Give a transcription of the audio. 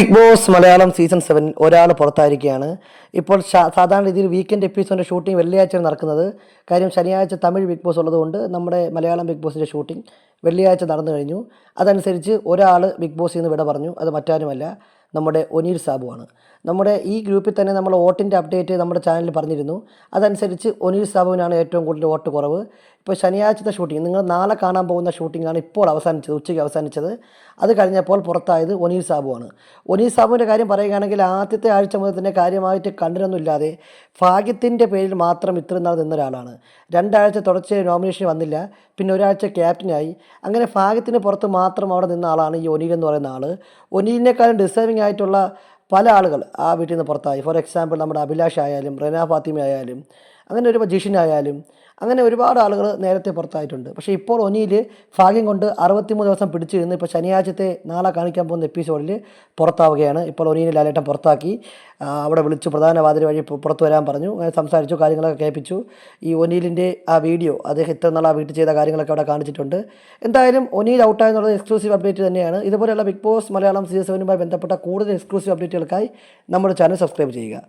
Big boss Malayalam season 7 ഒരാൾ പുറത്തായിരിക്കുകയാണ്. ഇപ്പോൾ സാധാരണ രീതിയിൽ വീക്കെൻഡ് എപ്പിസോഡിൻ്റെ ഷൂട്ടിംഗ് വെള്ളിയാഴ്ചയാണ് നടക്കുന്നത്. കാര്യം ശനിയാഴ്ച തമിഴ് ബിഗ് ബോസ് ഉള്ളതുകൊണ്ട് നമ്മുടെ മലയാളം ബിഗ് ബോസിൻ്റെ ഷൂട്ടിംഗ് വെള്ളിയാഴ്ച നടന്നു കഴിഞ്ഞു. അതനുസരിച്ച് ഒരാൾ ബിഗ് ബോസിൽ നിന്ന് വിട പറഞ്ഞു. അത് മറ്റാരുമല്ല, നമ്മുടെ ഒനീൽ സാബുവാണ്. നമ്മുടെ ഈ ഗ്രൂപ്പിൽ തന്നെ നമ്മൾ വോട്ടിൻ്റെ അപ്ഡേറ്റ് നമ്മുടെ ചാനലിൽ പറഞ്ഞിരുന്നു. അതനുസരിച്ച് ഒനീൽ സാബുവിനാണ് ഏറ്റവും കൂടുതൽ വോട്ട് കുറവ്. ഇപ്പോൾ ശനിയാഴ്ചത്തെ ഷൂട്ടിംഗ്, നിങ്ങൾ നാളെ കാണാൻ പോകുന്ന ഷൂട്ടിംഗാണ് ഇപ്പോൾ അവസാനിച്ചത്, ഉച്ചയ്ക്ക് അവസാനിച്ചത്. അത് കഴിഞ്ഞപ്പോൾ പുറത്തായത് ഒനീൽ സാബുവാണ്. ഒനീൽ സാബുവിൻ്റെ കാര്യം പറയുകയാണെങ്കിൽ ആദ്യത്തെ ആഴ്ച മുതൽ തന്നെ കാര്യമായിട്ട് കണ്ടിട്ടൊന്നുമില്ലാതെ ഭാഗ്യത്തിൻ്റെ പേരിൽ മാത്രം ഇത്രയും നാൾ നിന്ന ഒരാളാണ്. 2 ആഴ്ച തുടർച്ചയായി നോമിനേഷൻ വന്നില്ല, പിന്നെ ഒരാഴ്ച ക്യാപ്റ്റനായി. അങ്ങനെ ഭാഗ്യത്തിന് പുറത്ത് മാത്രം അവിടെ നിന്ന ആളാണ് ഈ ഒനീൽ എന്ന് പറയുന്ന ആൾ. ഒനീലിനേക്കാളും ഡിസേർവിംഗ് ആയിട്ടുള്ള പല ആളുകൾ ആ വീട്ടിൽ നിന്ന് പുറത്തായി. ഫോർ എക്സാമ്പിൾ നമ്മുടെ അഭിലാഷ് ആയാലും റെന ഫാത്തിമ ആയാലും അങ്ങനെ ഒരു ജിഷിനായാലും അങ്ങനെ ഒരുപാട് ആളുകൾ നേരത്തെ പുറത്തായിട്ടുണ്ട്. പക്ഷേ ഇപ്പോൾ ഒനീൽ ഭാഗ്യം കൊണ്ട് 63 ദിവസം പിടിച്ചു നിന്ന് ഇപ്പോൾ ശനിയാഴ്ചത്തെ നാളെ കാണിക്കാൻ പോകുന്ന എപ്പിസോഡിൽ പുറത്താവുകയാണ്. ഇപ്പോൾ ഒനീൽ ലാലേട്ടൻ പുറത്താക്കി. അവിടെ വിളിച്ചു പ്രധാന വാതിൽ വഴി പുറത്തു വരാൻ പറഞ്ഞു. അങ്ങനെ സംസാരിച്ചു, കാര്യങ്ങളൊക്കെ കേൾപ്പിച്ചു. ഈ ഒനീലിൻ്റെ ആ വീഡിയോ അദ്ദേഹം ഇത്ര നാൾ ആ വീട്ടിൽ ചെയ്ത കാര്യങ്ങളൊക്കെ അവിടെ കാണിച്ചിട്ടുണ്ട്. എന്തായാലും ഒനീൽ ഔട്ടായെന്നുള്ളത് എക്സ്ക്ലൂസീവ് അപ്ഡേറ്റ് തന്നെയാണ്. ഇതുപോലെയുള്ള ബിഗ് ബോസ് മലയാളം സീസൺ 7 ബന്ധപ്പെട്ട കൂടുതൽ എക്സ്ക്ലൂസീവ് അപ്ഡേറ്റുകൾക്കായി നമ്മുടെ ചാനൽ സബ്സ്ക്രൈബ് ചെയ്യുക.